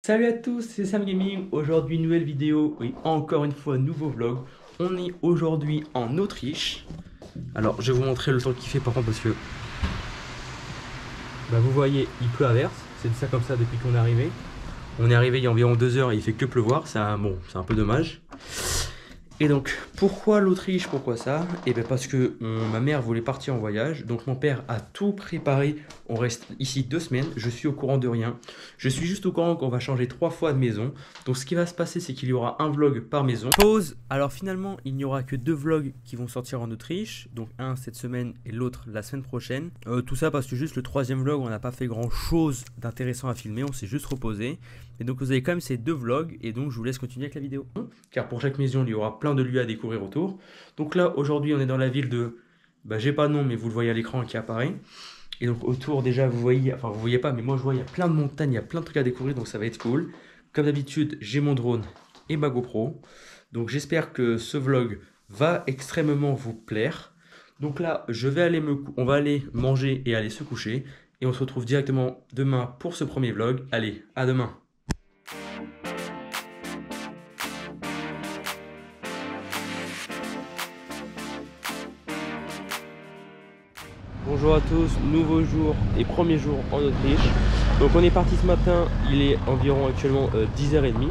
Salut à tous, c'est Sam Gaming. Aujourd'hui nouvelle vidéo, oui encore une fois nouveau vlog. On est aujourd'hui en Autriche. Alors je vais vous montrer le temps qu'il fait par contre parce que vous voyez il pleut à verse. C'est ça comme ça depuis qu'on est arrivé. On est arrivé il y a environ 2 heures et il fait que pleuvoir. C'est un peu dommage. Et donc pourquoi l'Autriche, pourquoi ça? Et bien parce que ma mère voulait partir en voyage. Donc mon père a tout préparé. On reste ici 2 semaines. Je suis au courant de rien. Je suis juste au courant qu'on va changer 3 fois de maison. Donc ce qui va se passer, c'est qu'il y aura un vlog par maison. Pause. Alors finalement il n'y aura que 2 vlogs qui vont sortir en Autriche. Donc un cette semaine et l'autre la semaine prochaine. Tout ça parce que juste le 3e vlog on n'a pas fait grand chose d'intéressant à filmer. On s'est juste reposé. Et donc vous avez quand même ces 2 vlogs. Et donc je vous laisse continuer avec la vidéo. Car pour chaque maison il y aura plein de lieux à découvrir autour. Donc là aujourd'hui on est dans la ville de... j'ai pas de nom mais vous le voyez à l'écran qui apparaît. Et donc autour déjà vous voyez, enfin vous voyez pas mais moi je vois il y a plein de montagnes, il y a plein de trucs à découvrir donc ça va être cool. Comme d'habitude j'ai mon drone et ma GoPro. Donc j'espère que ce vlog va extrêmement vous plaire. Donc là je vais aller on va aller manger et aller se coucher. Et on se retrouve directement demain pour ce premier vlog. Allez, à demain. Bonjour à tous, nouveau jour et premier jour en Autriche. Donc on est parti ce matin, il est environ actuellement 10h30.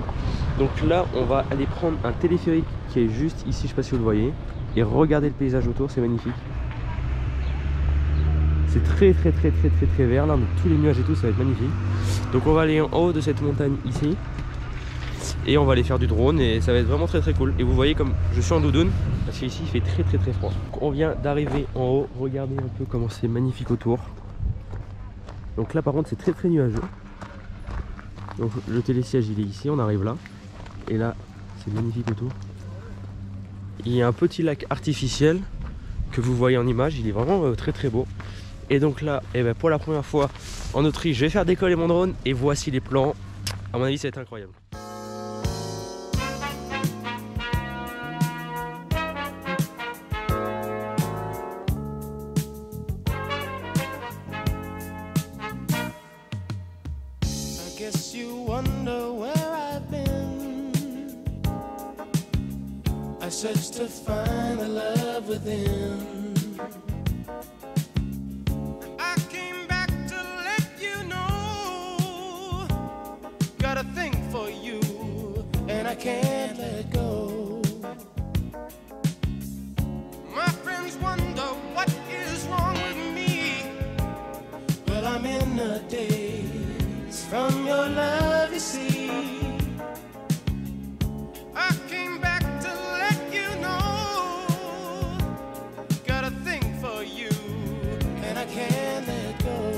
Donc là on va aller prendre un téléphérique qui est juste ici, je sais pas si vous le voyez. Et regardez le paysage autour, c'est magnifique. C'est très vert là, donc tous les nuages et tout, ça va être magnifique. Donc on va aller en haut de cette montagne ici. Et on va aller faire du drone et ça va être vraiment très cool. Et vous voyez comme je suis en doudoune parce qu'ici il fait très froid. Donc on vient d'arriver en haut, regardez un peu comment c'est magnifique autour. Donc là par contre c'est très nuageux. Donc le télésiège il est ici, on arrive là. Et là c'est magnifique autour. Il y a un petit lac artificiel que vous voyez en image, il est vraiment très beau. Et donc là pour la première fois en Autriche je vais faire décoller mon drone et voici les plans. À mon avis ça va être incroyable. Guess you wonder where I've been. I searched to find the love within. I came back to let you know. Got a thing for you, and I can't let go. My friends wonder what is wrong with me. Well, I'm in a daze from your love, you see. I came back to let you know. Got a thing for you, and I can't let go.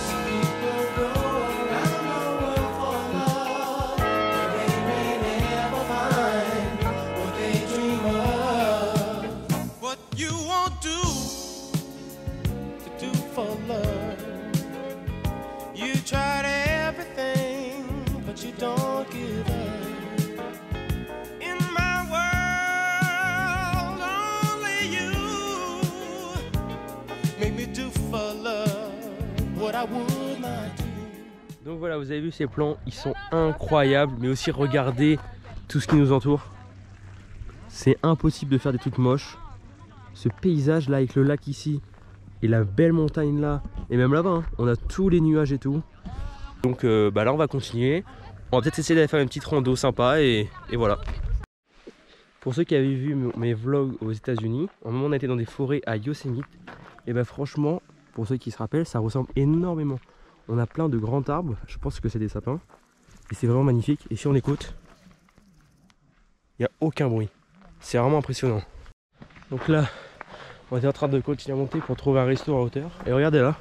Some people go around the world for love, but they may never find what they dream of. What you won't do to do for love. You tried everything, but you don't give up. In my world, only you make me do for love what I would not do. Donc voilà, vous avez vu ces plans, ils sont incroyables, mais aussi regardez tout ce qui nous entoure. C'est impossible de faire des trucs moches. Ce paysage là avec le lac ici et la belle montagne là, et même là-bas, hein, on a tous les nuages et tout. Donc là on va continuer. On va peut-être essayer d'aller faire une petite rando sympa et voilà. Pour ceux qui avaient vu mes vlogs aux États-Unis, au moment où on était dans des forêts à Yosemite, et franchement, pour ceux qui se rappellent, ça ressemble énormément. On a plein de grands arbres, je pense que c'est des sapins. Et c'est vraiment magnifique. Et si on écoute, il n'y a aucun bruit. C'est vraiment impressionnant. Donc là, on est en train de continuer à monter pour trouver un resto en hauteur. Et regardez là.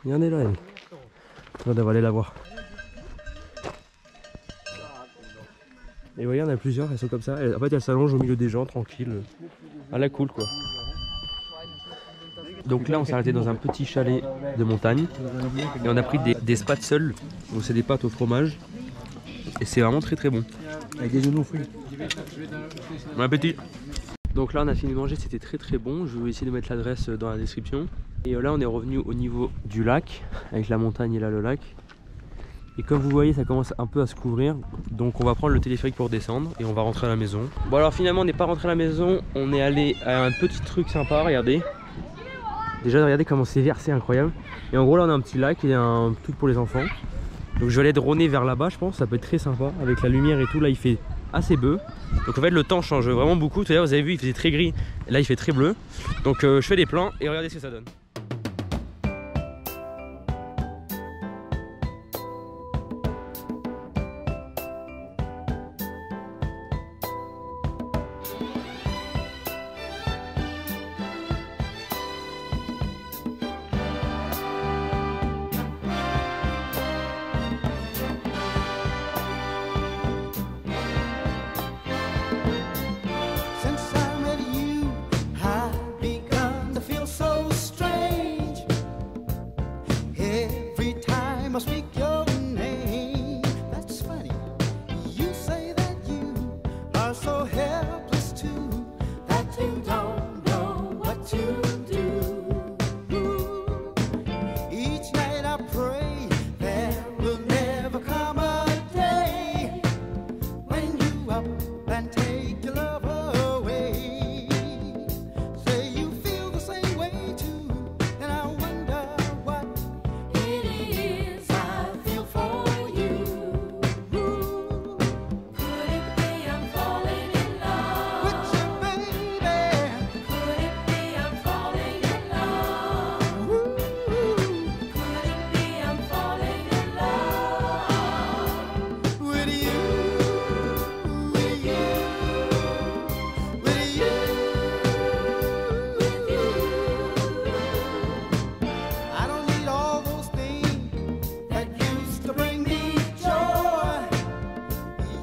Regardez là, elle. On va aller la voir. Et voyez, il y en a plusieurs, elles sont comme ça. En fait, elles s'allongent au milieu des gens, tranquille. À la cool, quoi. Donc là, on s'est arrêté dans un petit chalet de montagne. Et on a pris des spatzels. Donc c'est des pâtes au fromage. Et c'est vraiment très bon. Avec des oignons frits. Bon appétit. Donc là on a fini de manger, c'était très bon. Je vais essayer de mettre l'adresse dans la description. Et là on est revenu au niveau du lac, avec la montagne et là le lac. Et comme vous voyez, ça commence un peu à se couvrir. Donc on va prendre le téléphérique pour descendre et on va rentrer à la maison. Bon alors finalement on n'est pas rentré à la maison, on est allé à un petit truc sympa, regardez. Déjà regardez comment c'est vert, c'est incroyable. Et en gros là on a un petit lac et un truc pour les enfants. Donc je vais aller droner vers là-bas, je pense, ça peut être très sympa. Avec la lumière et tout, là il fait assez bleu. Donc en fait le temps change vraiment beaucoup. Tout à l'heure vous avez vu il faisait très gris, là il fait très bleu. Donc je fais des plans et regardez ce que ça donne. Since I met you, I've begun to feel so strange. Every time I speak your name, that's funny. You say that you are so helpless too, that you don't know what to do. Each night I pray there will never come a day when you up and take your love away. Say you feel the same way too, and I wonder what it is I feel for you. Could it be I'm falling in love with you, baby? Could it be I'm falling in love? Could it be I'm falling in love with you? With you, with you, with you. I don't need all those things that used to bring me joy.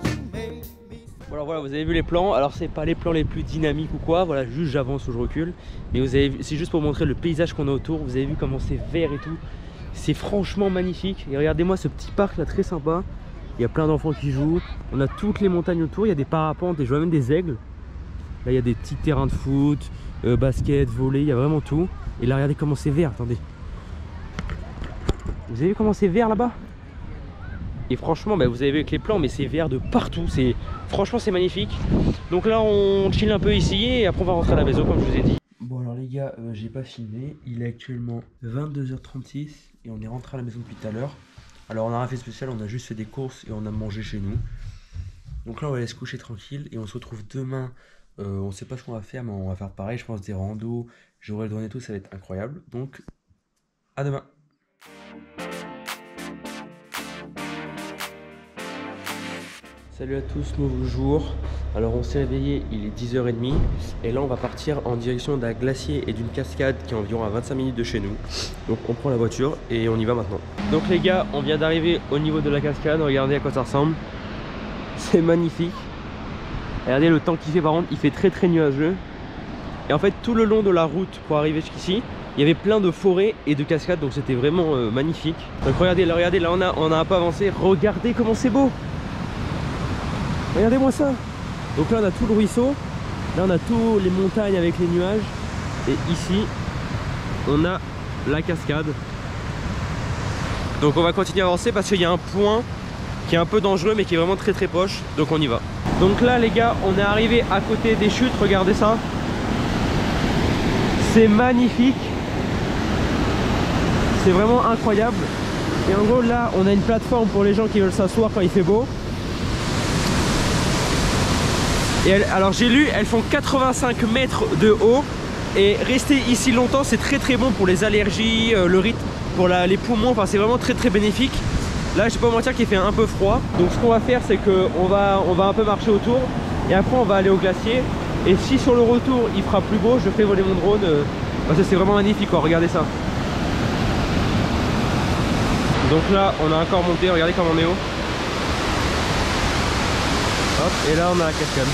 You make me. Bon alors voilà, vous avez vu les plans. Alors c'est pas les plans les plus dynamiques ou quoi, voilà, juste j'avance ou je recule. Mais vous avez vu, c'est juste pour montrer le paysage qu'on a autour. Vous avez vu comment c'est vert et tout. C'est franchement magnifique. Et regardez-moi ce petit parc là, très sympa. Il y a plein d'enfants qui jouent. On a toutes les montagnes autour. Il y a des parapentes et je vois même des aigles. Là il y a des petits terrains de foot, basket, volley, il y a vraiment tout. Et là regardez comment c'est vert, attendez. Vous avez vu comment c'est vert là-bas? Et franchement, bah, vous avez vu avec les plans, mais c'est vert de partout. Franchement, c'est magnifique. Donc là, on chill un peu ici et après on va rentrer à la maison, comme je vous ai dit. Bon alors les gars, j'ai pas filmé. Il est actuellement 22h36 et on est rentré à la maison depuis tout à l'heure. Alors on a rien fait spécial, on a juste fait des courses et on a mangé chez nous. Donc là, on va aller se coucher tranquille et on se retrouve demain. On sait pas ce qu'on va faire, mais on va faire pareil. Je pense des randos. J'aurai le drone et tout, ça va être incroyable. Donc à demain. Salut à tous, nouveau jour. Alors on s'est réveillé, il est 10h30 et là on va partir en direction d'un glacier et d'une cascade qui est environ à 25 minutes de chez nous. Donc on prend la voiture et on y va maintenant. Donc les gars, on vient d'arriver au niveau de la cascade, regardez à quoi ça ressemble. C'est magnifique. Regardez le temps qu'il fait, par contre il fait très nuageux. Et en fait tout le long de la route pour arriver jusqu'ici, il y avait plein de forêts et de cascades, donc c'était vraiment magnifique. Donc regardez là on a un peu avancé, regardez comment c'est beau. Regardez-moi ça. Donc là on a tout le ruisseau, là on a tous les montagnes avec les nuages. Et ici on a la cascade. Donc on va continuer à avancer parce qu'il y a un point qui est un peu dangereux mais qui est vraiment très proche. Donc on y va. Donc là les gars, on est arrivé à côté des chutes, regardez ça. C'est magnifique. C'est vraiment incroyable. Et en gros là on a une plateforme pour les gens qui veulent s'asseoir quand il fait beau. Et alors j'ai lu, elles font 85 mètres de haut. Et rester ici longtemps c'est très bon pour les allergies, le rythme, pour les poumons, enfin c'est vraiment très bénéfique. Là je vais pas mentir qu'il fait un peu froid. Donc ce qu'on va faire c'est qu'on va un peu marcher autour. Et après on va aller au glacier. Et si sur le retour il fera plus beau, je ferai voler mon drone. Parce que c'est vraiment magnifique quoi, regardez ça. Donc là on a encore monté, regardez comme on est haut. Hop, et là on a la cascade.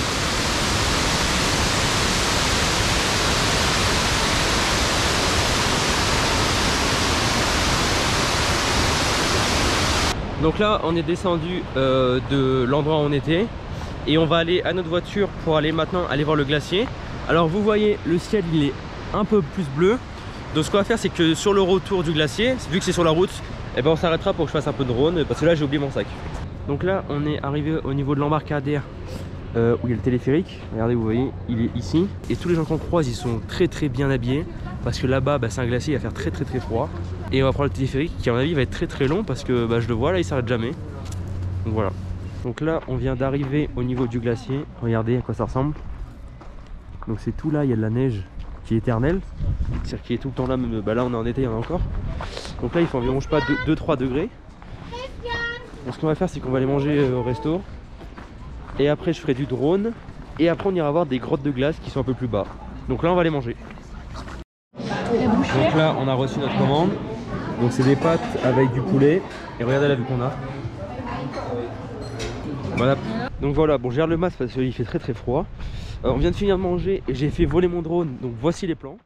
Donc là on est descendu de l'endroit où on était et on va aller à notre voiture pour aller maintenant aller voir le glacier. Alors vous voyez le ciel il est un peu plus bleu. Donc ce qu'on va faire c'est que sur le retour du glacier, vu que c'est sur la route, Et ben on s'arrêtera pour que je fasse un peu de drone parce que là j'ai oublié mon sac. Donc là on est arrivé au niveau de l'embarcadère où il y a le téléphérique. Regardez, vous voyez, il est ici. Et tous les gens qu'on croise, ils sont très bien habillés parce que là-bas c'est un glacier, il va faire très froid. Et on va prendre le téléphérique qui à mon avis va être très long parce que je le vois là, il s'arrête jamais. Donc voilà. Donc là on vient d'arriver au niveau du glacier. Regardez à quoi ça ressemble. Donc c'est tout là, il y a de la neige qui est éternelle, c'est-à-dire qui est tout le temps là, même là on est en été, il y en a encore. Donc là il fait environ je sais pas 2-3 degrés. Donc ce qu'on va faire c'est qu'on va aller manger au resto. Et après je ferai du drone. Et après on ira voir des grottes de glace qui sont un peu plus bas. Donc là on va aller manger. Donc là on a reçu notre commande. Donc c'est des pâtes avec du poulet. Et regardez la vue qu'on a. Voilà. Donc voilà, bon je garde le masque parce qu'il fait très froid. On vient de finir de manger et j'ai fait voler mon drone. Donc voici les plans.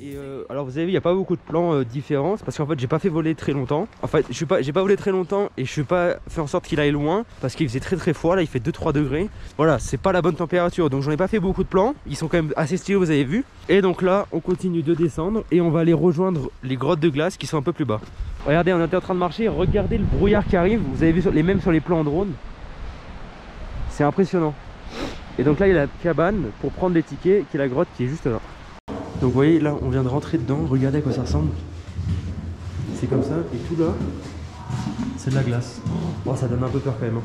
Et alors vous avez vu, il n'y a pas beaucoup de plans différents parce qu'en fait j'ai pas fait voler très longtemps. En fait j'ai pas volé très longtemps et je n'ai pas fait en sorte qu'il aille loin parce qu'il faisait très froid. Là il fait 2-3 degrés. Voilà, c'est pas la bonne température, donc j'en ai pas fait beaucoup de plans. Ils sont quand même assez stylés, vous avez vu. Et donc là on continue de descendre et on va aller rejoindre les grottes de glace qui sont un peu plus bas. Regardez, on était en train de marcher, regardez le brouillard qui arrive. Vous avez vu même sur les plans en drone. C'est impressionnant. Et donc là il y a la cabane pour prendre les tickets qui est la grotte qui est juste là. Donc vous voyez là on vient de rentrer dedans, regardez à quoi ça ressemble. C'est comme ça et tout là c'est de la glace. Oh, ça donne un peu peur quand même.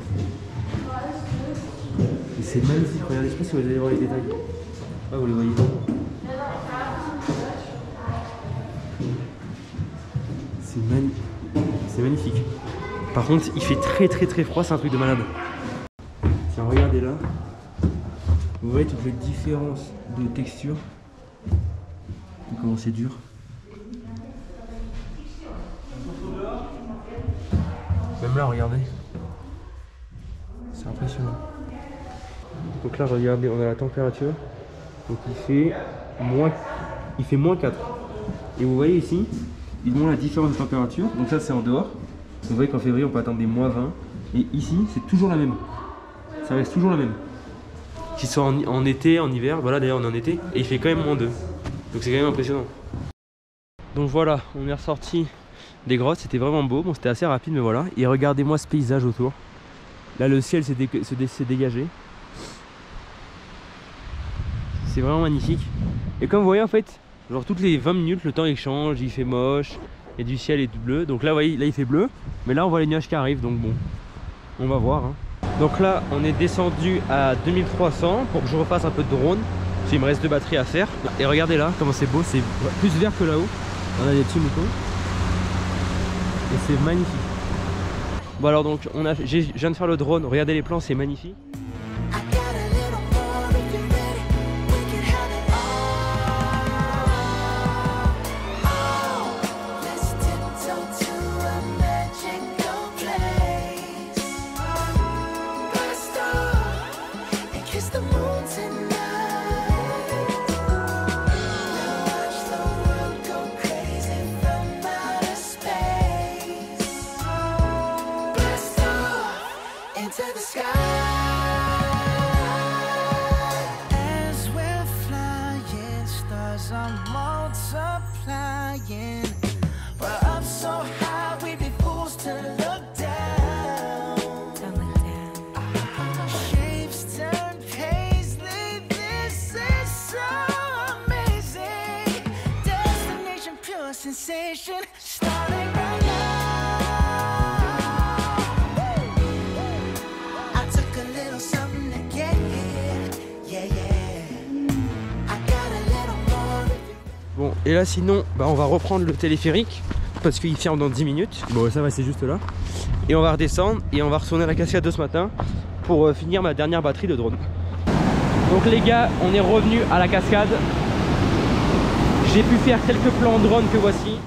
Et c'est magnifique, regardez, je sais pas si vous allez voir les détails. Ah vous les voyez pas. C'est magnifique. Par contre il fait très froid, c'est un truc de malade. Tiens regardez là. Vous voyez toutes les différences de texture. Comment c'est dur. Même là regardez. C'est impressionnant. Donc là regardez, on a la température. Donc il fait moins 4. Et vous voyez ici, ils montrent la différence de température. Donc ça c'est en dehors. Donc vous voyez qu'en février on peut atteindre des moins 20. Et ici c'est toujours la même. Ça reste toujours la même. Qu'ils soient en été, en hiver, voilà d'ailleurs on est en été. Et il fait quand même moins 2. Donc c'est quand même impressionnant. Donc voilà, on est ressorti des grottes, c'était vraiment beau. Bon c'était assez rapide mais voilà. Et regardez-moi ce paysage autour. Là le ciel s'est dégagé. C'est vraiment magnifique. Et comme vous voyez en fait, genre toutes les 20 minutes le temps il change, il fait moche. Il y a du ciel et du bleu. Donc là vous voyez, là il fait bleu. Mais là on voit les nuages qui arrivent, donc bon. On va voir hein. Donc là on est descendu à 2300 pour que je refasse un peu de drone. Il me reste 2 batteries à faire. Et regardez là comment c'est beau, c'est plus vert que là-haut. On a des petits moutons. Et c'est magnifique. Bon alors donc je viens de faire le drone, regardez les plans, c'est magnifique. Sensation starting right now. Et là sinon bah, on va reprendre le téléphérique parce qu'il ferme dans 10 minutes. Bon ça va, c'est juste là. Et on va redescendre et on va retourner à la cascade de ce matin pour finir ma dernière batterie de drone. Donc les gars, on est revenu à la cascade. J'ai pu faire quelques plans drone que voici.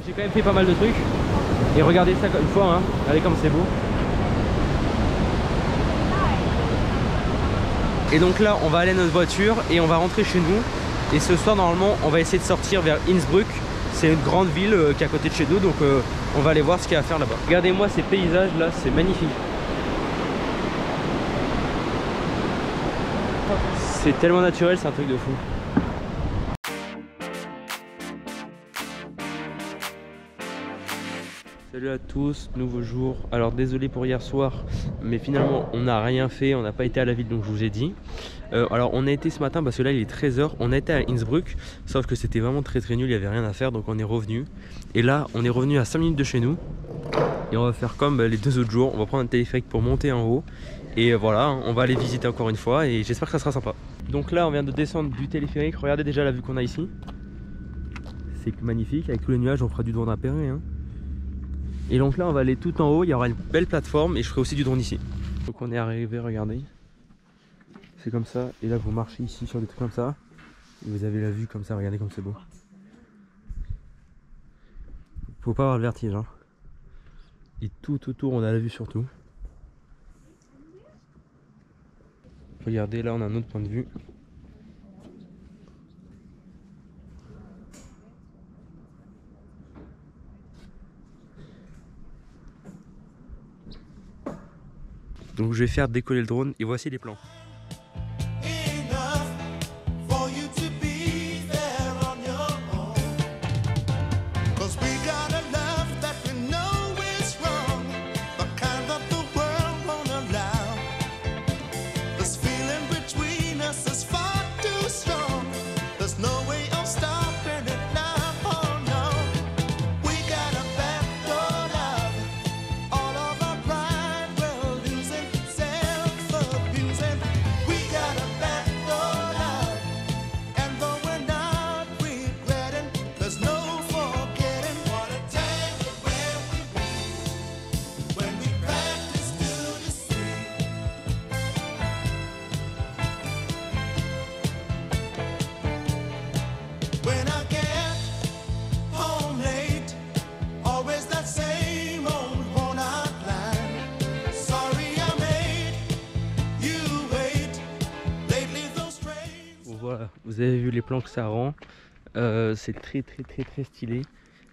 J'ai quand même fait pas mal de trucs. Et regardez ça une fois, hein. Regardez comme c'est beau. Et donc là on va aller à notre voiture et on va rentrer chez nous. Et ce soir normalement on va essayer de sortir vers Innsbruck. C'est une grande ville qui est à côté de chez nous, donc on va aller voir ce qu'il y a à faire là-bas. Regardez-moi ces paysages là, c'est magnifique. C'est tellement naturel, c'est un truc de fou. Salut à tous, nouveau jour. Alors désolé pour hier soir, mais finalement on n'a rien fait, on n'a pas été à la ville donc je vous ai dit. Alors on a été ce matin parce que là il est 13 h, on a été à Innsbruck, sauf que c'était vraiment très nul, il n'y avait rien à faire donc on est revenu. Et là on est revenu à 5 minutes de chez nous et on va faire comme les 2 autres jours, on va prendre un téléphérique pour monter en haut. Et voilà, on va aller visiter encore une fois et j'espère que ça sera sympa. Donc là on vient de descendre du téléphérique, regardez déjà la vue qu'on a ici. C'est magnifique, avec tous les nuages on fera du drone appairé hein. Et donc là on va aller tout en haut, il y aura une belle plateforme et je ferai aussi du drone ici. Donc on est arrivé, regardez. C'est comme ça, et là vous marchez ici sur des trucs comme ça. Et vous avez la vue comme ça, regardez comme c'est beau. Faut pas avoir le vertige hein. Et tout autour on a la vue sur tout. Regardez, là on a un autre point de vue. Donc je vais faire décoller le drone et voici les plans. Voilà, vous avez vu les plans que ça rend. C'est très stylé.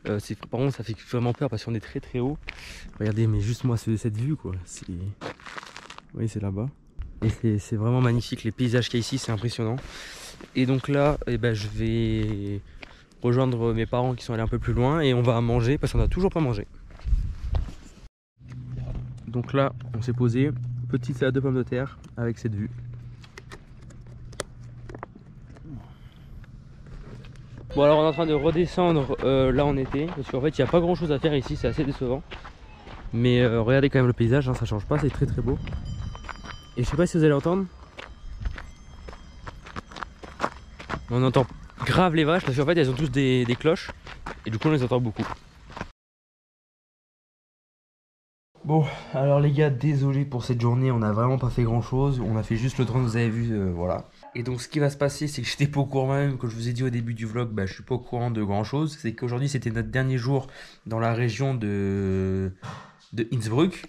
Par contre ça fait vraiment peur parce qu'on est très haut. Regardez, mais juste moi cette vue quoi. Oui, c'est là-bas. Et c'est vraiment magnifique, les paysages qu'il y a ici, c'est impressionnant. Et donc là, je vais rejoindre mes parents qui sont allés un peu plus loin et on va manger parce qu'on n'a toujours pas mangé. Donc là, on s'est posé, petite salade de pommes de terre avec cette vue. Bon alors on est en train de redescendre là on était, parce qu'en fait il n'y a pas grand chose à faire ici, c'est assez décevant. Mais regardez quand même le paysage, hein, ça change pas, c'est très beau. Et je sais pas si vous allez entendre. On entend grave les vaches parce qu'en fait elles ont tous des cloches et du coup on les entend beaucoup. Bon, alors les gars, désolé pour cette journée, on n'a vraiment pas fait grand chose, on a fait juste le drone, vous avez vu, voilà. Et donc ce qui va se passer, c'est que j'étais pas au courant même, comme je vous ai dit au début du vlog, bah, je suis pas au courant de grand chose. C'est qu'aujourd'hui c'était notre dernier jour dans la région de Innsbruck.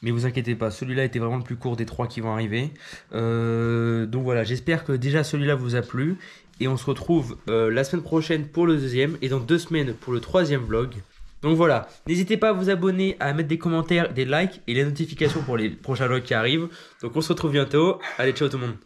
Mais vous inquiétez pas, celui-là était vraiment le plus court des 3 qui vont arriver. Donc voilà, j'espère que déjà celui-là vous a plu. Et on se retrouve la semaine prochaine pour le deuxième et dans 2 semaines pour le 3e vlog. Donc voilà, n'hésitez pas à vous abonner, à mettre des commentaires, des likes et les notifications pour les prochains vlogs qui arrivent. Donc on se retrouve bientôt. Allez, ciao tout le monde.